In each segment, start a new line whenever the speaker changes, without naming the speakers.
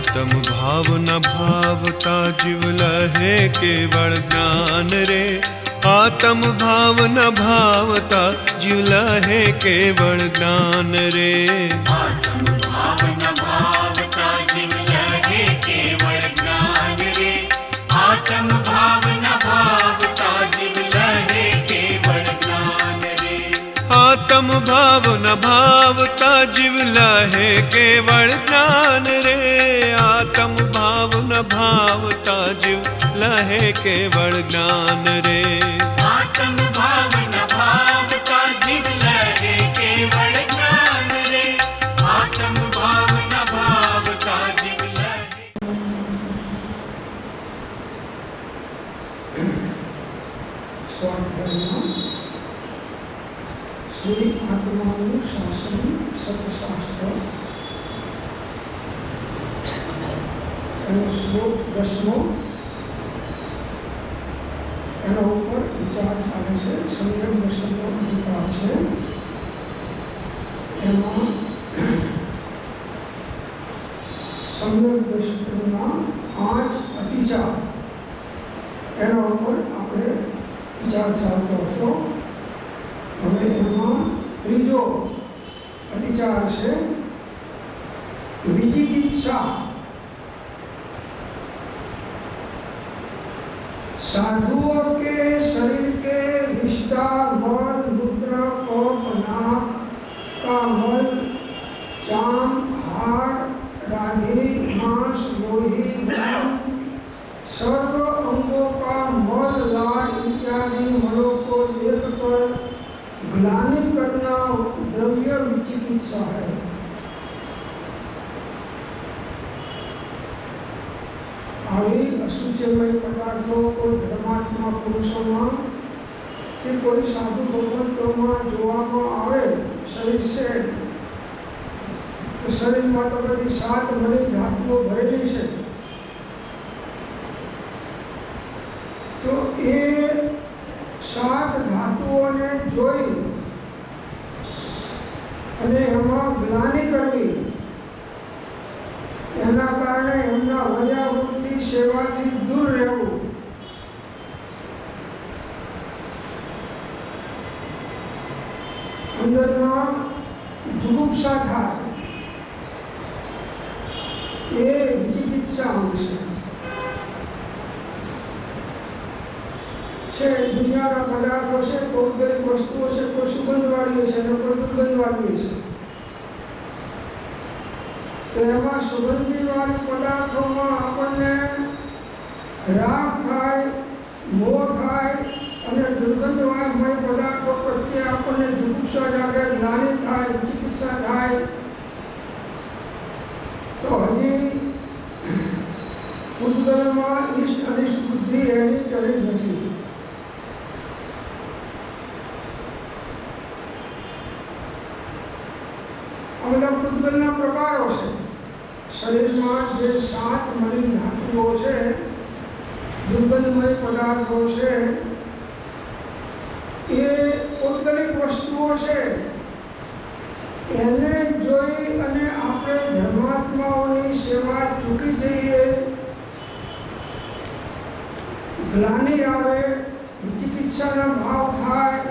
आत्म भाव न भावता जीव लहे केवल ज्ञान रे। आत्म भाव न भावता जीव लहे केवल ज्ञान रे।
आत्म भाव न भावता जीव लहे केवल ज्ञान रे। आत्म भाव न भावता जीव लहे केवल ज्ञान रे।
आत्म भाव न भावता जीव लहे केवल ज्ञान रे। आत्म भाव न भावता जीव लहे केवल ज्ञान रे।
आत्म भाव न भावता जीव लहे केवल ज्ञान रे। आत्म भाव न भावता जीव लहे।
स्वाध्याय श्री आत्मानुशासन सतशास्त्र श्लोक 10 એના ઉપર વિચાર ચાલે છે। સંયમ દર્શનનો અધિકાર છે એમાં સંયમ દર્શનના 5 અતિચાર એના ઉપર આપણે વિચાર ચાલતો હતો। હવે એમાં ત્રીજો અધિકાર છે વિચિકિત્સા। साधुओं के शरीर के विस्तार मल मूत्र कफ नाक का मल चाम हाड़ रागी मांस लोही सर्व अंगों का मल लाड़ इत्यादि मलों को देखकर ग्लानि करना द्रव्य विचिकित्सा है। આવી અશુચિમય પદાર્થો કોઈ ધર્માત્મા પુરુષોમાં કે કોઈ સાધુ ભગવંતોમાં જોવામાં આવે શરીર છે તો શરીરમાં તો બધી 7 મલિન ધાતુઓ ભરેલી છે। તો એ 7 ધાતુઓને જોઈ અને એમાં ગ્લાનિ કરવી એના કારણે એમના વયાવૃત્તિ સેવાથી દૂર રહેવું। અંદરમાં જુગુપ્સા થાય એ વિચિકિત્સા છે। દુનિયાના પદાર્થો છે, ભૌગોલિક વસ્તુઓ છે, કોઈ સુગંધવાળી છે અને કોઈ દુર્ગંધવાળી છે। તો એમાં સુગંધીવાળી પદાર્થોમાં આપણને રાગ થાય, મોહ થાય અને દુર્ગંધમય પદાર્થો પ્રત્યે આપણને જુગુપ્સા જાગે, ગ્લાનિ થાય, વિચિકિત્સા થાય। તો હજી પૂતગલમાં ઇષ્ટ અનિષ્ટ બુદ્ધિ એની ચડી નથી। આ બધા પૂતગલના પ્રકારો છે। શરીરમાં જે 7 મલિન ધાતુઓ છે, દુર્ગંધમય પદાર્થો છે, એ પૌદ્ગલિક વસ્તુઓ છે। એને જોઈ અને આપણે ધર્માત્માઓની સેવા ચૂકી જઈએ, ગ્લાનિ આવે, વિચિકિત્સાના ભાવ થાય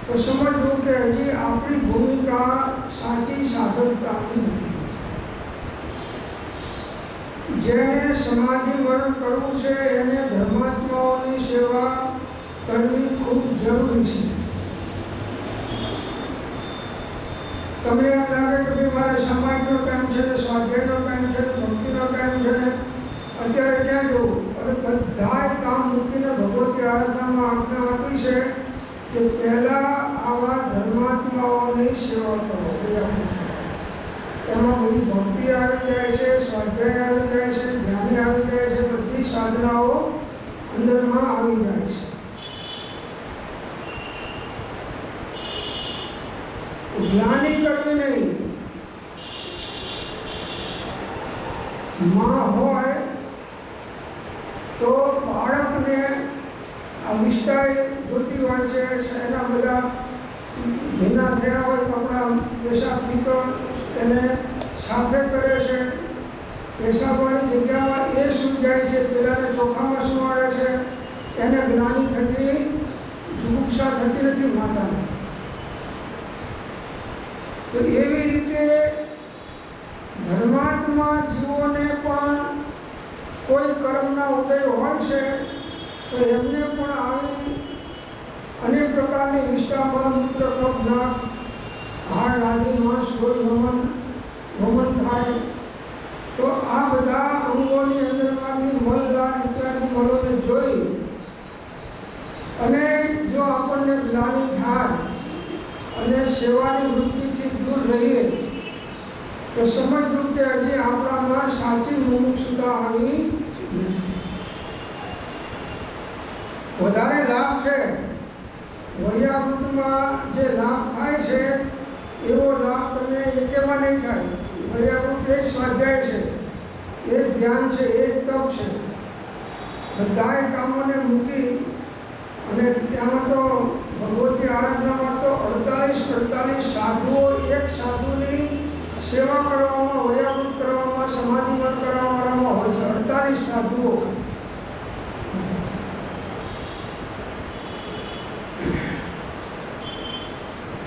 તો સમજવું કે હજી આપણી ભૂમિકા સાચી સાધકતાની નથી। જેને સમાધિ વરણ કરવું છે એને ધર્માત્માઓની સેવા કરવી ખૂબ જરૂરી છે। તમને એમ લાગે કે મારે સમાજનો ટાઈમ છે, સ્વાધ્યાયનો ટાઈમ છે, ભક્તિનો ટાઈમ છે, અત્યારે ક્યાં જવું? અને બધાય કામ મૂકીને ભગવતી આરાધનામાં આજ્ઞા આપી છે કે પહેલા આવા ધર્માત્માઓની સેવા કરો। એમાં બધી ભક્તિ આવી જાય છે, સ્વાધ્યાય આવી જાય છે, જ્ઞાની આવી જાય છે, બધી સાધનાઓ અંદરમાં આવી જાય છે। ગ્લાનિ કરવી નહીં। માં હોય તો બાળકને આ વિસ્તાર જોતી હોય છે, એના બધા ભીના થયા હોય કપડાં પેશાબ નીકળ એને સાફે કરે છે, પેશાબવાળી જગ્યામાં એ શું જાય છે, પેલાને ચોખામાં શું આવે છે, એને જ્ઞાની થતી જુગુપ્સા થતી નથી માતાને. તો એવી રીતે ધર્માત્મા જીવોને પણ કોઈ કર્મના ઉદય હોય છે તો એમને પણ આવી અનેક પ્રકારની વિષ્ટા મળમૂત્ર કફ નાક હાડ આદિ માંસ લોહી વમન થાય. તો આ બધા અંગોની અંદરમાંથી મળદાર ઇત્યાદિ મળોને જોઈ અને જો આપણને જ્ઞાની થાય અને સેવાની વૃત્તિથી દૂર રહીએ તો સમજવું કે હજી આપણામાં સાચી મુમુક્ષુતા આવી નથી. વધારે લાભ છે વૈયાવૃતમાં જે લાભ થાય છે એવો લાભ તમને એકેમાં નહીં થાય. વૈયાવૃત એ સ્વાધ્યાય છે, એ ધ્યાન છે, એ તપ છે. બધાએ કામોને મૂકી અને ત્યાં તો ભગવતી આરાધનામાં તો 48 સાધુઓ એક સાધુની સેવા કરવામાં, વૈયાવૃત કરવામાં, સમાધિમન કરવામાં હોય છે. 48 સાધુઓ.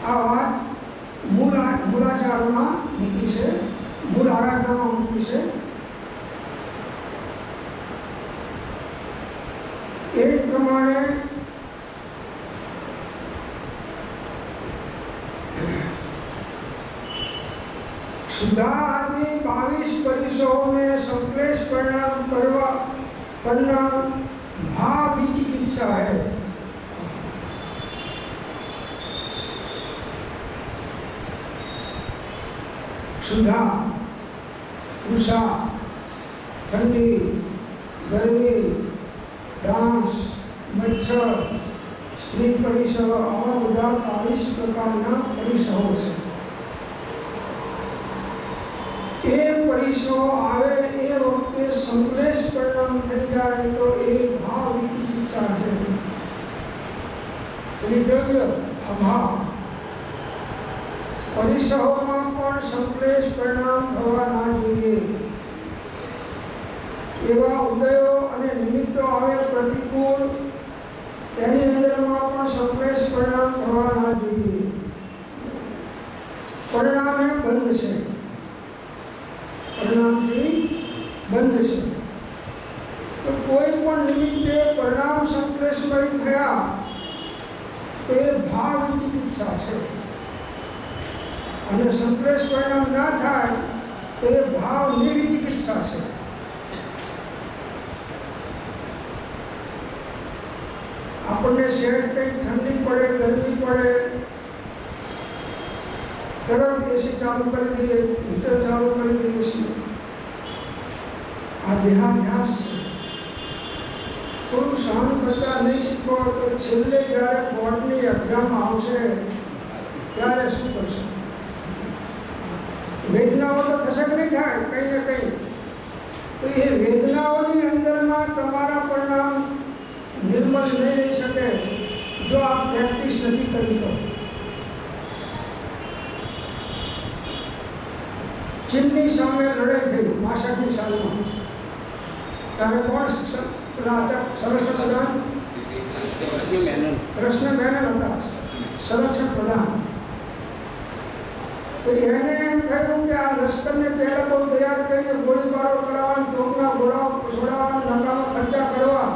આ વાત મૂળાચારમાં મૂકી છે, મૂળ આરાધનામાં મૂકી છે. એ પ્રમાણે सुधा आदि 22 परिसरों में संक्लेश परिणाम करना भाव विचिकित्सा है. सुधा, उषा, ठंडी, गर्मी, डांस, मच्छर, स्त्री परिसर और બધા 22 પ્રકારના પરિસરો છે. એ પરિસરો આવે એ વખતે સંક્લેશ પરિણામ થઈ જાય તો એ ભાવ વિચિકિત્સા છે. દ્રવ્ય અભાવ પરિસરોમાં પણ સંક્લેશ પરિણામ થવા ના જોઈએ. એવા ઉદયો અને નિમિત્તો આવે પ્રતિકૂળ, તેની અંદરમાં પણ સંક્લેશ પરિણામ થવા ના જોઈએ. પરિણામે બંધ છે, પરિણામથી બંધ છે. તો કોઈ પણ નિમિત્તે પરિણામ સંક્લેશમય થયા તો એ ભાવ વિચિકિત્સા છે, અને સંક્લેશ પરિણામ ના થાય તો એ ભાવ નિર્વિચિકિત્સા છે. આપણને સહેજ કંઈક ઠંડી પડે, ગરમી પડે, તરત એસી ચાલુ કરી દઈએ, હીટર ચાલુ કરી દઈએ છીએ. આ દેહાધ્યાસ છે. થોડું સહન કરતા નહીં શીખો તો છેલ્લે જ્યારે બોર્ડની એક્ઝામ આવશે ત્યારે શું કરશે? વેદનાઓ તો થશે કે નહીં થાય કંઈ ને કંઈ. તો એ વેદનાઓની અંદરમાં તમારા પરિણામ નિર્મલ નહીં રહી શકે જો આપ પ્રેક્ટિસ નથી કરી તો. ચીનની સામે લડાઈ થઈ 62ની સાલમાં. ત્યારે કોણ સંરક્ષણ પ્રધાન? કૃષ્ણ મેનન હતા સંરક્ષણ પ્રધાન. તો એને એમ થયું કે આ લશ્કરને પહેલા બહુ તૈયાર કરીને ગોળીબારો કરાવવા, તોપના ગોળાઓ છોડાવવા, નાકામાં ખર્ચા કરવા,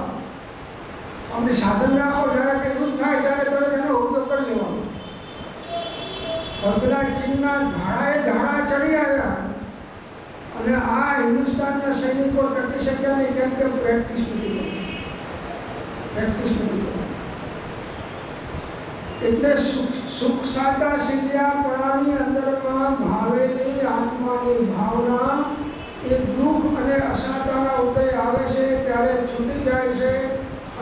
અમને સાધન રાખો, જ્યારે કંઈ થાય ત્યારે તરત એનો ઉપયોગ કરી લેવાનો. પેલા ચીનના ધાડા ચડી આવ્યા અને આ હિન્દુસ્તાનના સૈનિકો ટકી શક્યા નહીં, કેમ કે પ્રેક્ટિસ નથી. એટલે સુખ સાતા સિદ્ધ્યા પરાની અંદરમાં ભાવેલી આત્માની ભાવના એ દુઃખ અને અસાતાના ઉદય આવે છે ત્યારે છૂટી જાય છે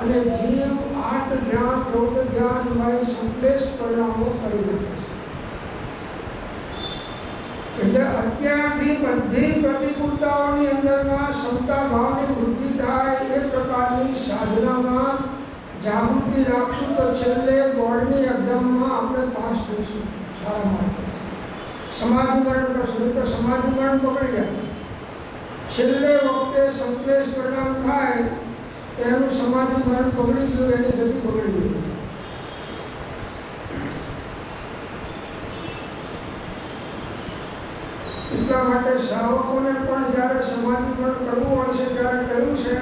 અને જીવ આત્મ ધ્યાન, પ્રૌઢ ધ્યાનમય સંક્લેશ પરિણામો કરી શકે છે. એટલે અત્યારથી બધી પ્રતિકૂળતાઓની અંદરમાં ક્ષમતા ભાવની વૃદ્ધિ થાય એ પ્રકારની સાધનામાં જાગૃતિ રાખશું તો છેલ્લે બોર્ડની એક્ઝામમાં આપણે પાસ થઈશું સારા માર્કે. સમાધિકરણ કરશું તો સમાધિકરણ પકડી જાય, છેલ્લે વખતે સંકલેશ પરિણામ થાય તો એનું સમાધિ મરણ પકડી ગયું, એની ગતિ પકડી ગઈ. એટલા માટે શ્રાવકોને પણ જ્યારે સમાધિ મરણ કરવું હોય છે ત્યારે કહ્યું છે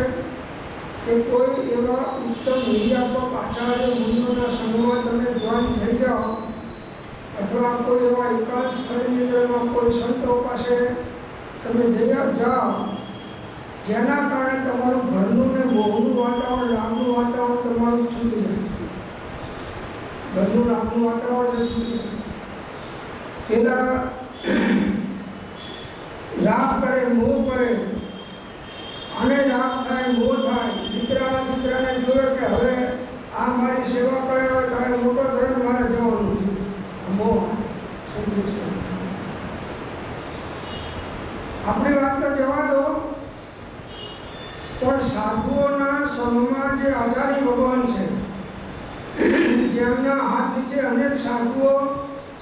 કે કોઈ એવા ઉત્તમ નિર્યાપક આચાર્ય મુનિઓના સંઘમાં તમે જોઈન થઈ જાઓ, અથવા કોઈ એવા એકાંત સ્થળની અંદરમાં કોઈ સંતો પાસે તમે જઈ જાઓ જેના કારણે તમારું ઘરનું ને બહુનું વાતાવરણ, લાભનું વાતાવરણ તમારું છૂટી જાય. ઘરનું લાભનું વાતાવરણ છૂટી જાય. પેલા લાભ કરે, મોહ કરે, આને લાભ થાય, મોહ થાય. દીકરાને જોયે કે હવે આ મારી સેવા કરે, હવે તારે મોટો થઈને મારે જવાનું છે. મોહ. આપણી વાત તો જવા દો, પણ સાધુઓના સંઘમાં જે આચાર્ય ભગવાન છે, જેમના હાથ નીચે અનેક સાધુઓ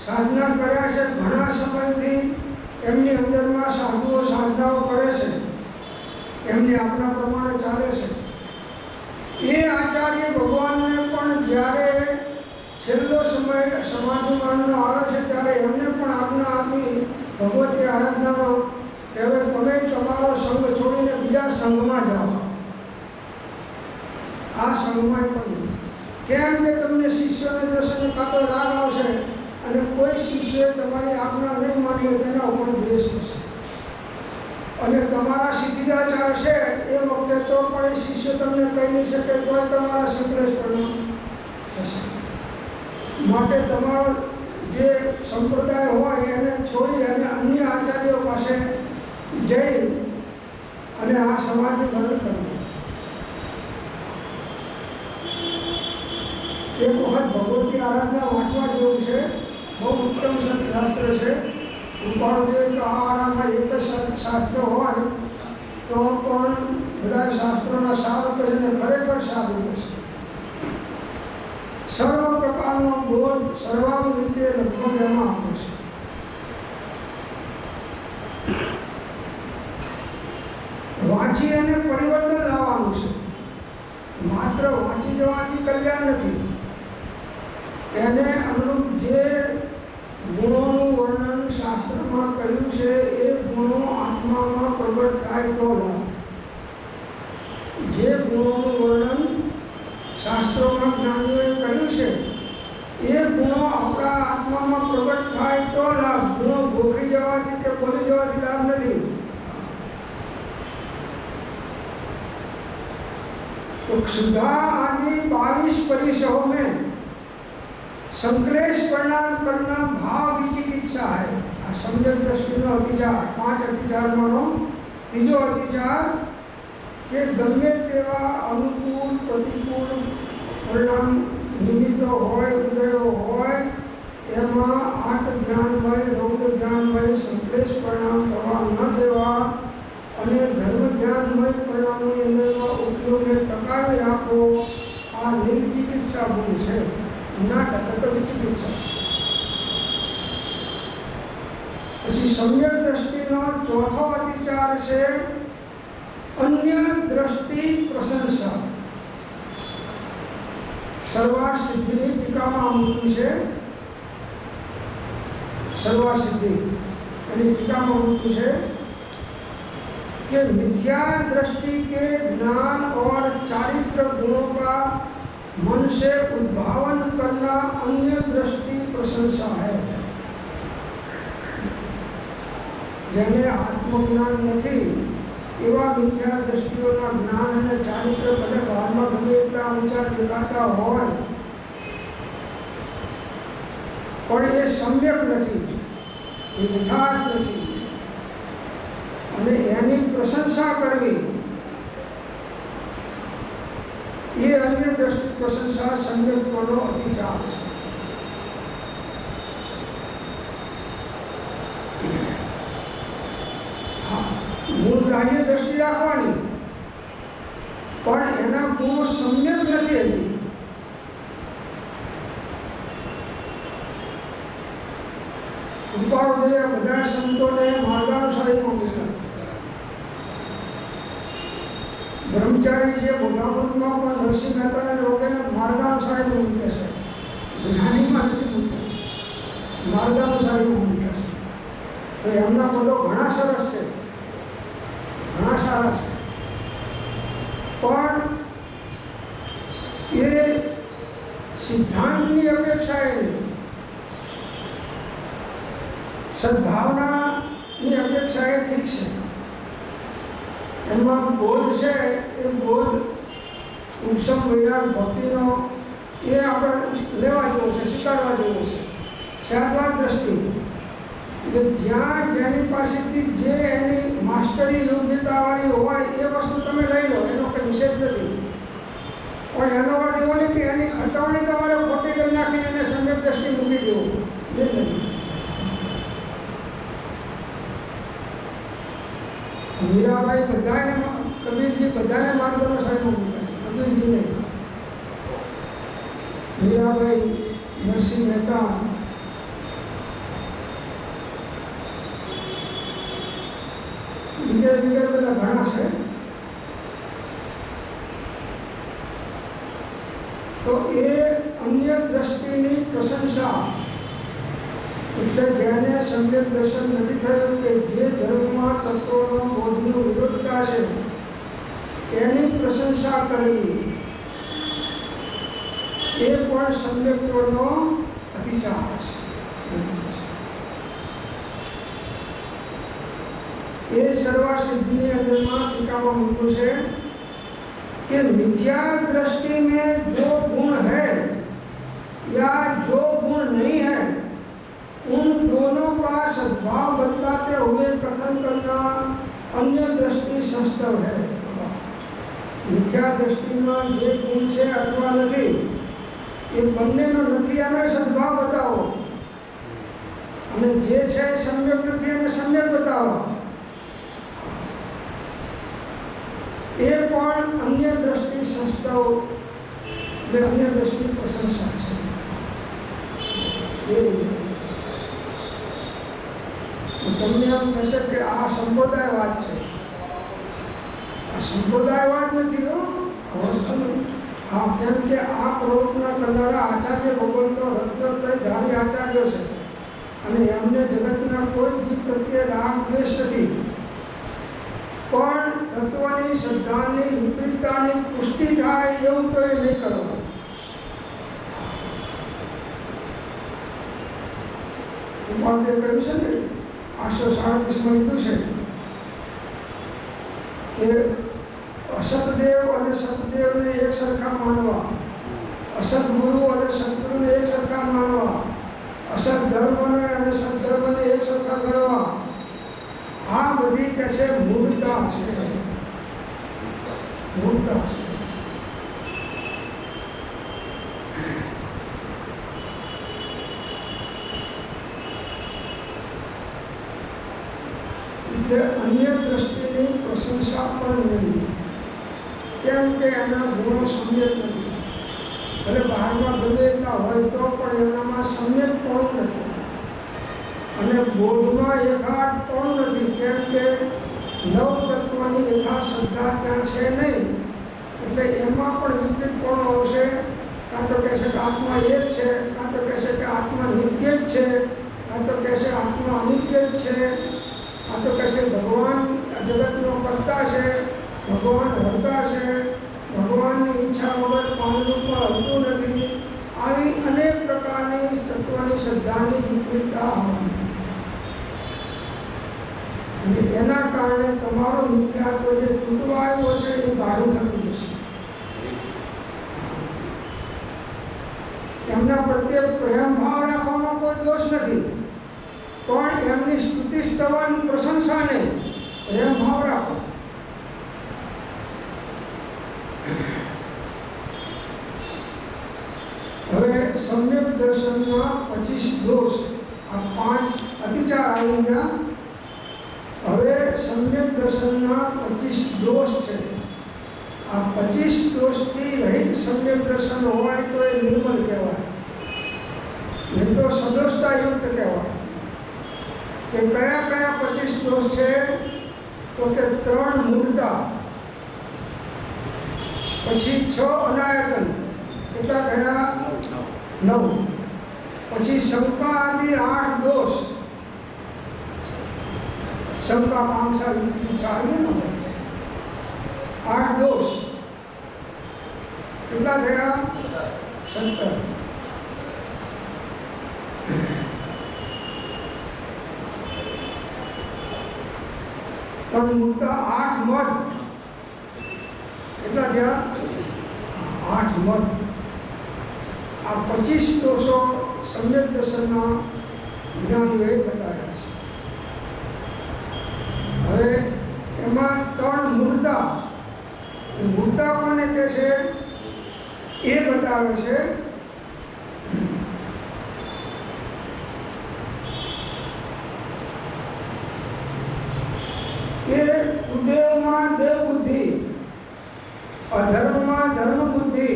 સાધના કર્યા છે, ઘણા સમયથી એમની અંદરમાં સાધુઓ સાધનાઓ કરે છે, એમની આજ્ઞા પ્રમાણે ચાલે છે. એ આચાર્ય ભગવાનને પણ જ્યારે છેલ્લો સમય સમાધિ મરણનો આવે છે ત્યારે એમને પણ આજ્ઞા આપી ભગવતી આરાધનામાં કે હવે તમે તમારો સંઘ છોડીને બીજા સંઘમાં જાઓ. આ સંઘમાં પણ કેમ કે તમને શિષ્યોને દર્શન કાં તો રાગ આવશે અને કોઈ શિષ્યએ તમારી આજ્ઞા નહીં માની હોય તેના ઉપર દ્વેષ થશે, અને તમારા સિદ્ધિદાચાર છે એ વખતે તો પણ એ શિષ્ય તમને કહી નહીં શકે, કોઈ તમારા સંકલેશ પરિણામ થશે. માટે તમારો જે સંપ્રદાય હોય એને છોડી અને અન્ય આચાર્યો પાસે જઈ અને આ સમાધિ મરણ કરવું. એક વખત ભગવતી આરાધના વાંચવા જેવું છે, બહુ ઉત્તમ શાસ્ત્ર છે. ઉપાડો જોઈએ તો આ આરામાં એક જ શાસ્ત્ર હોય તો પણ બધા શાસ્ત્રોના સાર રૂપે છે, ખરેખર સાર રૂપે છે. સર્વ પ્રકારનો બોધ સર્વાંગ રીતે લગભગ એમાં આપે છે. વાંચી અને પરિવર્તન લાવવાનું છે. માત્ર વાંચી જવાથી કલ્યાણ નથી. એને અનુરૂપ જે ગુણોનું વર્ણન શાસ્ત્રમાં કર્યું છે એ ગુણો આત્મામાં પ્રગટ થાય તો લાભ. જે ગુણોનું વર્ણન શાસ્ત્રોમાં જ્ઞાનીઓએ કર્યું છે એ ગુણો આપણા આત્મામાં પ્રગટ થાય તો લાભ. ગુણો ગોખી જવાથી કે બોલી જવાથી લાભ નથી. तो क्षुधा आदि 22 परिसरों में संक्लेश परिणाम करना भाव विचिकित्सा है. आ सम्यक दृष्टि नो अतिचार 5 अतिचार मानो तीजो अतिचार के गमे तेवा अनुकूल प्रतिकूल परिणाम निमित्तो होय उदयो होय एमा आत्म ज्ञानमय रौद्र ज्ञानमय संक्लेश परिणाम करवा न देवा અને ધર્મ જ્ઞાનમય પરિણામોની અંદરમાં ઉપયોગને ટકાવી રાખવો. આ નિર્ચિકિત્સા ગુણ છે, નાટક વિચિકિત્સા. પછી સમ્યક દ્રષ્ટિનો ચોથો અતિચાર છે અન્ય દ્રષ્ટિ પ્રશંસા. સર્વા સિદ્ધિની ટીકામાં મૂક્યું છે. સર્વા સિદ્ધિ એની ટીકામાં મૂક્યું છે कि मिथ्या दृष्टि के ज्ञान और चारित्र गुणों का मन से उद्भावन करना अन्य दृष्टि प्रशंसा है. જેને આત્મજ્ઞાન નથી એવા મિથ્યા દ્રષ્ટિઓના જ્ઞાન અને ચારિત્ર ભલે બહારમાં ગમે એટલા ઊંચા દેખાતા હોય પણ એ સમ્યક નથી, એ યથાર્થ નથી, અને એની પ્રશંસા કરવી એ અન્ય દ્રષ્ટિ પ્રશંસા સંયમનો અતિચાર છે. મૂળ ગ્રાહ્ય દ્રષ્ટિ રાખવાની પણ એના ગુણો સમ્યક નથી. હજી ઉપાડો બધા સંતોને માર્ગાનુસારીમાં મૂક્યા. બ્રહ્મચારી છે મોટામાં પણ નરસિંહ મહેતાને લોકોને માર્ગાનુસારી મૂકે છે, જ્ઞાનીમાં નથી મૂકતા, માર્ગાનુસારી મૂકે છે. તો એમના પદો ઘણા સરસ છે, ઘણા સારા છે, પણ એ સિદ્ધાંતની અપેક્ષાએ નહીં, સદભાવનાની અપેક્ષાએ ઠીક છે. એમાં બોધ છે એ બોધ ઉપસમ વૈરાગ ભક્તિનો એ આપણે લેવા જેવો છે, સ્વીકારવા જેવો છે. શાદ્વાદ દ્રષ્ટિ કે જ્યાં જેની પાસેથી જે એની માસ્ટરી યોગ્યતાવાળી હોય એ વસ્તુ તમે લઈ લો, એનો કંઈ નિષેધ નથી. પણ એનો અર્થ એવો નહીં કે એની ખતવણી તમારે ખોટી કરી નાખીને એને સમ્યક દ્રષ્ટિ મૂકી દેવું, એ નથી. મીરાબાઈ બધાને, કબીરજી બધાને માર્ગદર્શન મૂકે છે, કબીરજી નહીં. મીરાબાઈ, નરસિંહ મહેતા, બીજા બધા ઘણા છે. તો એ અન્ય દ્રષ્ટિની પ્રશંસા, એટલે જેને સમ્યક દર્શન નથી થયું કે જે ધર્મમાં તત્વોનો બોધનો વિરોધતા છે એની પ્રશંસા કરવી એ પણ સમ્યકનો અતિચાર છે. એ સર્વા સિદ્ધિની અંદરમાં ટીકામાં મૂક્યું છે कि मिथ्या दृष्टि में जो गुण है या जो गुण नहीं है उन दोनों का सद्भाव बतलाते हुए कथन करना अन्य दृष्टि संस्तव है. मिथ्या दृष्टि में जे गुण है अथवा नहीं ये बन्ने में नहीं आने सद्भाव बताओ અને જે છે सम्यक નથી એને सम्यक बताओ. એ પણ અન્ય દ્રષ્ટિ સંસ્થાઓ જે અન્ય દ્રષ્ટિ પ્રશંસા છે. તમને એમ થશે કે આ સંપ્રદાયવાદ છે. આ સંપ્રદાયવાદ નથી હો. હા, કેમ કે આ પ્રવૃત્તિના કરનારા આચાર્ય ભગવંતો રત્નત્રયધારી આચાર્યો છે અને એમને જગતના કોઈ જીવ પ્રત્યે રાગ દ્વેષ નથી. પણ તત્વની શ્રદ્ધાની વિપરીતતાની પુષ્ટિ થાય એવું તો એ નહીં કરવાનું. ઉપાધ્ય કહ્યું છે ને 837માં લીધું છે કે અસતદેવ અને સતદેવને એક સરખા માનવા, અસદગુરુ અને સદગુરુને એક સરખા માનવા, અસદ ધર્મને અને સદધર્મને એક સરખા ગણવા, આ બધી કે છે મૂળતા છે. મૂળતા છે. એટલે અન્ય દ્રષ્ટિની પ્રશંસા પણ નહીં, કેમ કે એના ગુણો સમ્યક નથી. ભલે બહારમાં ગમે એટલા હોય તો પણ એનામાં સમ્યક પણ નથી અને બોધમાં યથાર્થ પણ નથી, કેમ કે નવ તત્વની યથાશ્રદ્ધા ત્યાં છે નહીં. એટલે એમાં પણ વિપરીત પણ આવશે. કાં તો કહેશે કે આત્મા એક છે, કાં તો કહેશે કે આત્મા નિત્ય જ છે, કાં તો કહેશે આત્મા અનિત્ય જ છે, કાં તો કહેશે ભગવાન જગતનો કર્તા છે, ભગવાન હરતા છે, ભગવાનની ઈચ્છા વગર પામવું પણ હલતું નથી. આવી અનેક પ્રકારની તત્વની શ્રદ્ધાની વિપરીતતા આવવાની. એના કારણે તમારો મિથ્યાત્વ જે તૂટવા આવ્યો છે એ ગાઢું થતું જશે. એમના પ્રત્યે પ્રેમ ભાવ રાખવામાં કોઈ દોષ નથી, પણ એમની સ્તુતિ સ્તવન પ્રશંસા નહીં, પ્રેમ ભાવ રાખો. હવે સમ્યક દર્શનમાં 25 દોષ, આ 5 અતિચાર આવી ગયા. હવે સમ્યક દર્શનના 25 દોષ છે. આ 25 દોષથી રહિત સમ્યક દર્શન હોય તો એ નિર્મલ કહેવાય, નહીં તો સદોષતાયુક્ત કહેવાય. કે કયા કયા 25 દોષ છે? તો કે 3 મૂળતા, પછી 6 અનાયતન, કેટલા થયા? 9. પછી શંકા આદિ 8 દોષ, શંકા કાંક્ષા સારી 8 દોષ, કેટલા થયા? 17. પણ મુદ્દા 8 મત, કેટલા થયા? 8 મત. આ 25 દોષો સમ્યક દર્શનના જ્ઞાનીઓએ બતાવ્યા છે. હવે એમાં 3 મૂર્તા, મૂર્તા કોને કહે છે એ બતાવે છે. કે ઉદેવમાં દેવ બુદ્ધિ, अधर्म धर्म बुद्धि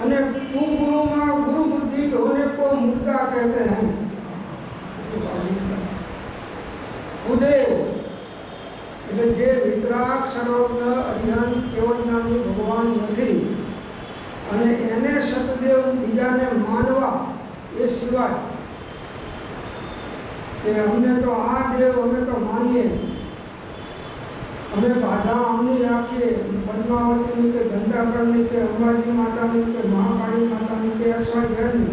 અને कुगुरुમાં गुरु बुद्धि होने को मूर्ता कहते हैं. उदेव એટલે જે વિતરાગ સર્વજ્ઞ અરિહંત કેવળજ્ઞાની ભગવાન નથી અને એને સતદેવ બીજાને માનવા એ સિવાય કે અમને તો આ દેવ અમે તો માનીએ, અમે બાધા આમની રાખીએ, પદ્માવતીની કે ગંગાકરની કે અંબાજી માતાની કે મહાકાળી માતાની કે અશ્વધ્યાની,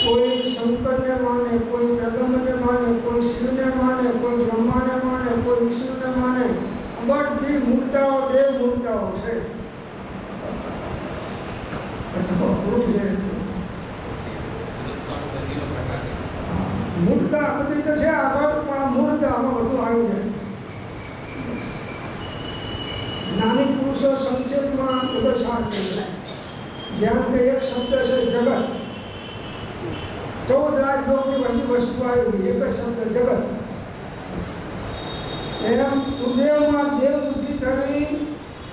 કોઈ શંકરને માને, કોઈ પ્રગમને માને, કોઈ શિવને માને, કોઈ બ્રહ્માને માને, કોઈ વિષ્ણુને માને. બધી મૂર્તાઓ દેવ મૂર્તાઓ છે. મૂર્તા બધી તો છે આગળ, પણ આ મૂર્તામાં બધું આવી જાય. જ્ઞાની પુરુષો સંક્ષેપમાં બધો સાર કરે. જેમ કે એક શબ્દ છે જગત, 14 રાજલોકની બધી વસ્તુ આવી, એક જ શબ્દ જગત. એમ ઉદેવમાં દેવ બુદ્ધિ થવી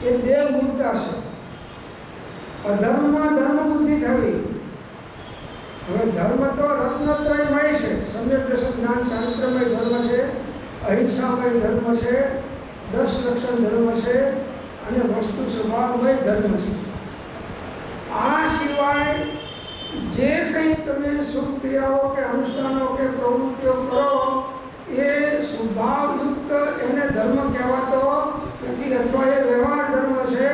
એ દેવ મૂર્તા છે. અધર્મમાં ધર્મ બુદ્ધિ થવી. હવે ધર્મ તો રત્નત્રયમય છે. સમ્યક દર્શન જ્ઞાન ચારિત્રમય ધર્મ છે, અહિંસામય ધર્મ છે, 10 લક્ષણ ધર્મ છે અને વસ્તુ સ્વભાવમય ધર્મ છે. આ સિવાય જે કંઈ તમે શુભ ક્રિયાઓ કે અનુષ્ઠાનો કે પ્રવૃત્તિઓ કરો એ સ્વભાવયુક્ત એને ધર્મ કહેવાતો નથી, અથવા એ વ્યવહાર ધર્મ છે,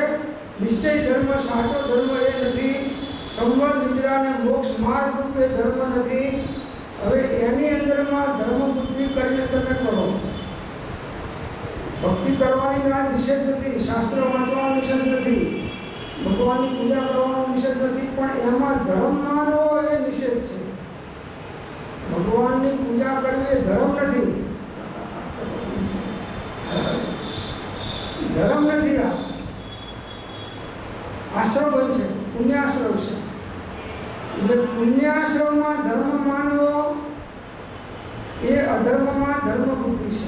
નિશ્ચય ધર્મ, સાચો ધર્મ એ નથી, સંવર નિદ્રા અને મોક્ષ માર્ગ રૂપે ધર્મ નથી. હવે એની અંદરમાં ધર્મ બુદ્ધિ કરીને તમે કરો. ભક્તિ કરવાની ના નિષેધ નથી, શાસ્ત્ર વાંચવાનો નિષેધ નથી, ભગવાનની પૂજા કરવાનો નિષેધ નથી, પણ એમાં ધર્મ માનવો એ નિષેધ છે. ભગવાનની પૂજા કરવી એ ધર્મ નથી, ધર્મ નથી. આ આશ્રમ છે, પુણ્યાશ્રમ છે. એટલે પુણ્યાશ્રમમાં ધર્મ માનવો એ અધર્મમાં ધર્મ બુદ્ધિ છે.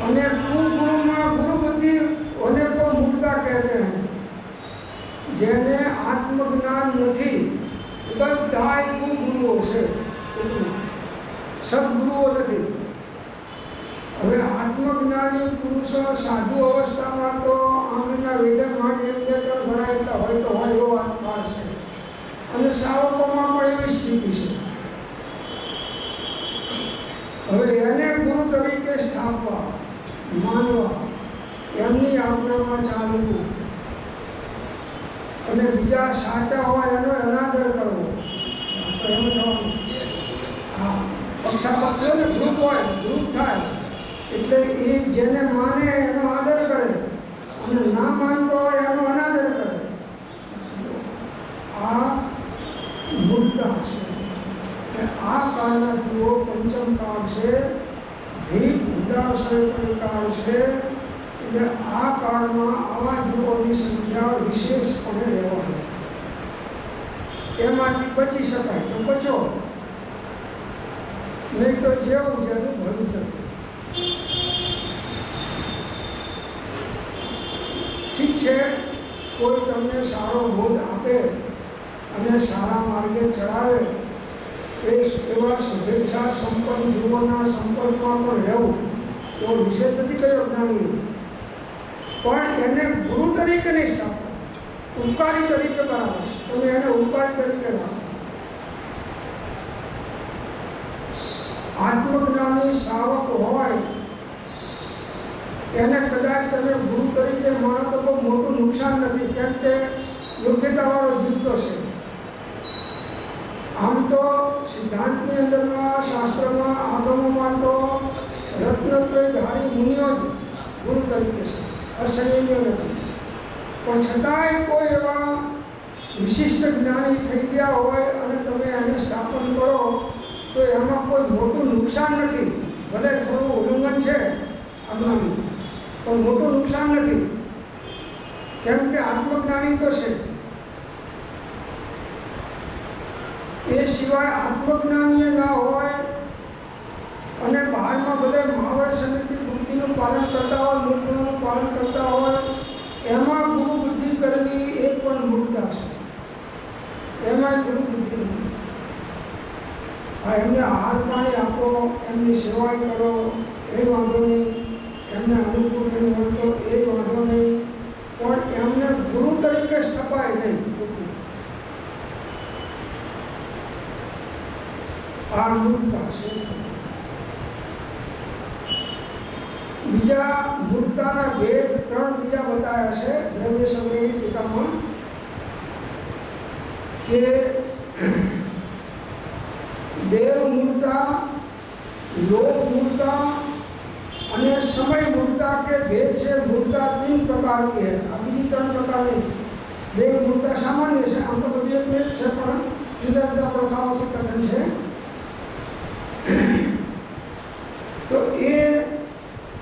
અને કુગુરુમાં ગુરુ બુદ્ધિ હોને को मूर्ता कहते हैं. જેને આત્મજ્ઞાન નથી, બધાય કુગુરુઓ છે, સદગુરુઓ નથી. હવે આત્મજ્ઞાની પુરુષો સાધુ અવસ્થામાં તો આમના વેદમાં 1-2-3 ભણાયેલા હોય તો હોય એવો આત્મા છે, અને સાવકોમાં પણ એવી સ્થિતિ છે. હવે એને ગુરુ તરીકે સ્થાપવા, માનવા, એમની આજ્ઞામાં ચાલવું અને બીજા સાચા હોય એનો અનાદર કરવો. તો એમ થવાનું. હા, પક્ષાપક્ષ ને ગ્રુપ હોય, ગ્રુપ થાય એટલે એ જેને માને એનો આદર કરે અને ના માનતો હોય એનો અનાદર કરે. આ મૂર્તા છે. આ કાળના જુઓ પંચમ કાળ છે, ધીપ ઉદાસન કાળ છે. એટલે આ કાળમાં આવા જીવોની સંખ્યા વિશેષપણે રહેવાની. એમાંથી બચી શકાય તો બચો, નહીં તો જેવું જેનું ભલું થતું. ઠીક છે, કોઈ તમને સારો બોધ આપે અને સારા માર્ગે ચડાવે એવા શુભેચ્છા સંપન્ન જીવોના સંપર્કમાં પણ રહેવું તો વિષય નથી કયો જ્ઞાની. પણ એને ગુરુ તરીકે નહીં સ્થાપો, ઉપકારી તરીકે બરાબર છે. તમે એને ઉપકારી તરીકે રાખો. આત્મજ્ઞાની શ્રાવક હોય એને કદાચ તમે ગુરુ તરીકે માનો તો બહુ મોટું નુકસાન નથી, કેમ કે યોગ્યતાવાળો જીવતો છે. આમ તો સિદ્ધાંતની અંદરમાં, શાસ્ત્રમાં, આગમોમાં તો રત્નત્રયધારી મુનિઓ જ ગુરુ તરીકે છે, અસંયમીઓ નથી. પણ છતાંય કોઈ એવા વિશિષ્ટ જ્ઞાની થઈ ગયા હોય અને તમે એને સ્થાપન કરો તો એમાં કોઈ મોટું નુકસાન નથી. ભલે થોડું ઉલ્લંઘન છે આજ્ઞાનું, પણ મોટું નુકસાન નથી, કેમ કે આત્મજ્ઞાની તો છે. એ સિવાય આત્મજ્ઞાની ના હોય અને બહારમાં ભલે મહાવર સમિતિ વૃત્તિનું પાલન કરતા હોય, મૂળનું પાલન કરતા હોય, એમાં ગુરુ બુદ્ધિ કરવી એ પણ મૂળતા છે. એમાં ગુરુ બુદ્ધિ નથી. એમને આહાર પાણી આપો, એમની સેવા કરો, એ વાંધો નહીં. એમને અનુકૂળ થઈને મળતો એ વાંધો નહીં, પણ એમને ગુરુ તરીકે સ્થપાય નહીં. આ મૂળતા છે. બીજા મૂળતાના ભેદ 3 બીજા બતાવ્યા છે દ્રવ્ય સંગ્રહની ટીકામાં, કે દેવ મૂળતા, લોક મૂળતા અને સમય મૂળતા કે ભેદ છે. મૂળતા 3 प्रकार की है. આ બીજી 3 પ્રકારની. દેવ મૂળતા સામાન્ય છે, આમ તો બધી એક ભેદ છે, પણ જુદા જુદા પ્રકારોથી કથન છે. તો એ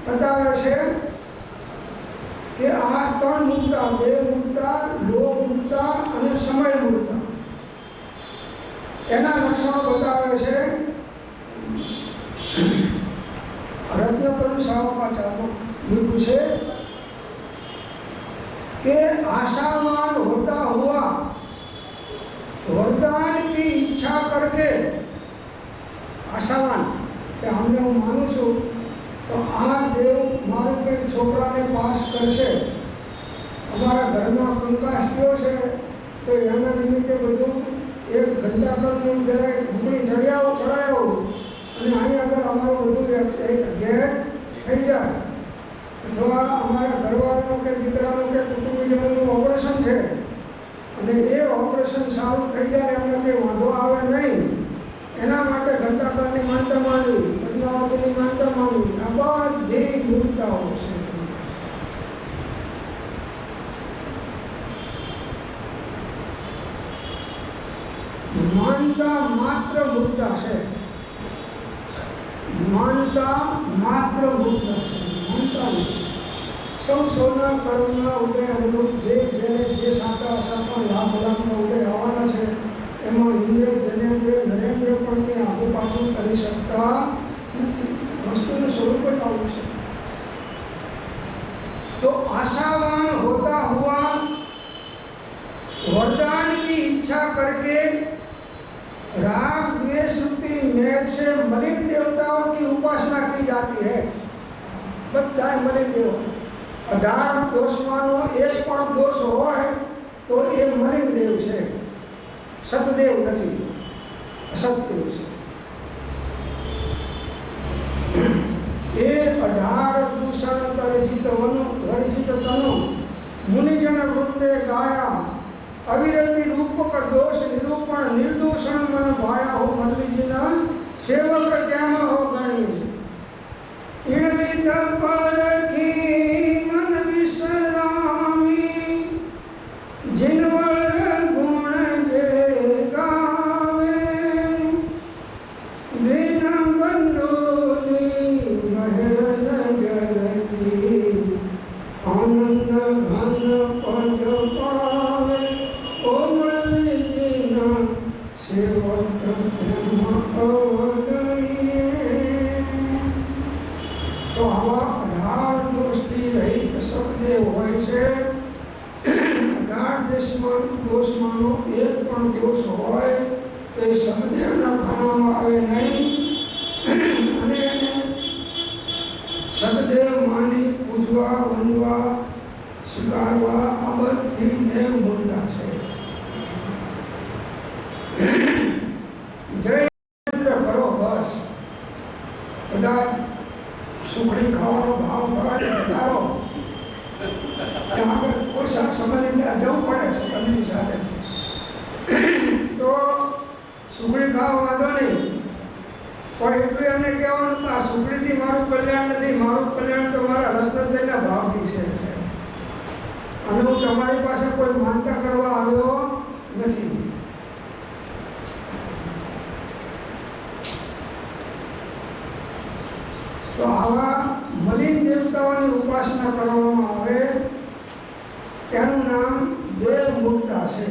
બતાવે છે કે આ 3 મૂળતા, દેવ મૂળતા, લોક મૂળતા અને સમય મૂળતા, એના લક્ષણો બતાવે છે. रत्नकर्ण सावकाचार्य लिखू है कि आशावान होता हुआ वरदान की इच्छा करके, आशावान कि हमने हूँ मानु छू तो आ देव मारू के छोकरा ने पास करशे, अमरा घर में कंकास थयो छे तो एना निमित्ते बधु एक गंडाकरનું જરા ઢુકડી ચડાયો અને અહીં આગળ અમારું બધું એક ગેટ થઈ જાય, અથવા અમારા ઘરવાળાનું કે દીકરાનું કે કુટુંબીજનોનું ઓપરેશન છે અને એ ઓપરેશન સારું થઈ જાય એમને કંઈ વાંધો આવે નહીં, એના માટે ઘંટાકરની માનતા માનવી, પદ્માવતીની માનતા માનવી, આ બધી મૂળતાઓ છે. मानता मात्र मूर्ता है, मानता मात्र मूर्ता है, मानता नहीं. सौ सोना करोड़ना उदय अनुभव जे जेने जे साता साता लाभ लाभना उदय आवाना है एमा इंद्र जनेन्द्र नरेन्द्र पण के आगू पाछू करी सकता वस्तुનું સ્વરૂપ જ આવું છે. तो आशावान होता हुआ वरदान की इच्छा करके राग द्वेष रूपी मेल से मलिन देवताओं की उपासना की जाती है. બધા મલિન દેવ 18 दोषमानो एक पण दोष હોય તો એ મલિન દેવ છે, સતદેવ નથી, અસતદેવ છે. એ 18 દૂષણ તરજીત તનો મુનિજન વૃંદે ગાયા, अविरति रूपक दोष निरूपण निर्दोषण मन भाया हो मनवी जी ना सेवक क्या हो गणी. इणविध परखी मन विश्रामी जिनवर गुण जे गावे, दिन बंधुनी महल जलती आनंद घन पद पावे. तो आवा 18 दोषથી રહિત સતદેવ હોય છે. 18 દોષમાંનો એક પણ દોષ હોય તો એ સતદેવના ખાનામાં આવે નહીં. દેવ મૂળતા છે. જય મંત્ર કરો બસ. બધા સુખડી ખાવાનો ભાવ ભરવાનો વધારો. ત્યાં આગળ કોઈ સંબંધી ત્યાં જવું પડે સંબંધીની સાથે. તો સુખડી ખાવા વાંધો નહીં, પણ એટલું એમને કહેવાનું કે આ સુખડીથી મારું કલ્યાણ નથી, મારું કલ્યાણ તો મારા રત્નજયના ભાવથી છે. અને હું તમારી પાસે કોઈ માનતા કરવા આવ્યો નથી. તો આવા મલિન દેવતાઓની ઉપાસના કરવામાં આવે તેનું નામ દેવ મૂળતા છે.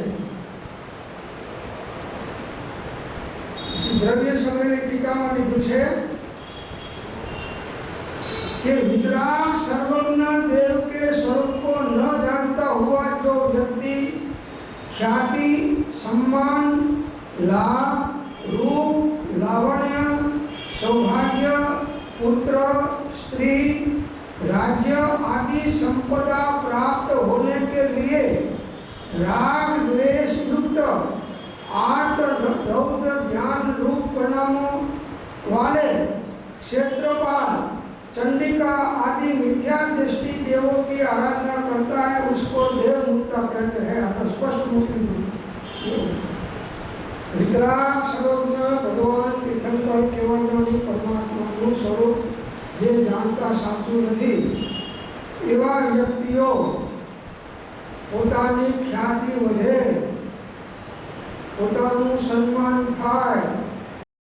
દ્રવ્ય સંગ્રહની ટીકામાં લીધું છે कि वितराग सर्वज्ञ देव के स्वरूप को न जानता हुआ जो व्यक्ति ख्याति, सम्मान, लाभ, रूप, लावण्य, सौभाग्य, पुत्र, स्त्री, राज्य आदि संपदा प्राप्त होने के लिए राग द्वेष युक्त आर्त रौद्र ध्यान रूप परिणामों वाले क्षेत्रपाल, चंडिका आदि मिथ्या दृष्टि देवों की आराधना करता है, उसको देव मुक्ता कहते हैं. स्पष्ट मुक्ति. वितराग सर्वज्ञ भगवान तीर्थंकर केवलदानी परमात्माનું સ્વરૂપ જે જાણતા સાચું નથી એવા વ્યક્તિઓ પોતાની ખ્યાતિ વધે, પોતાનું સન્માન થાય,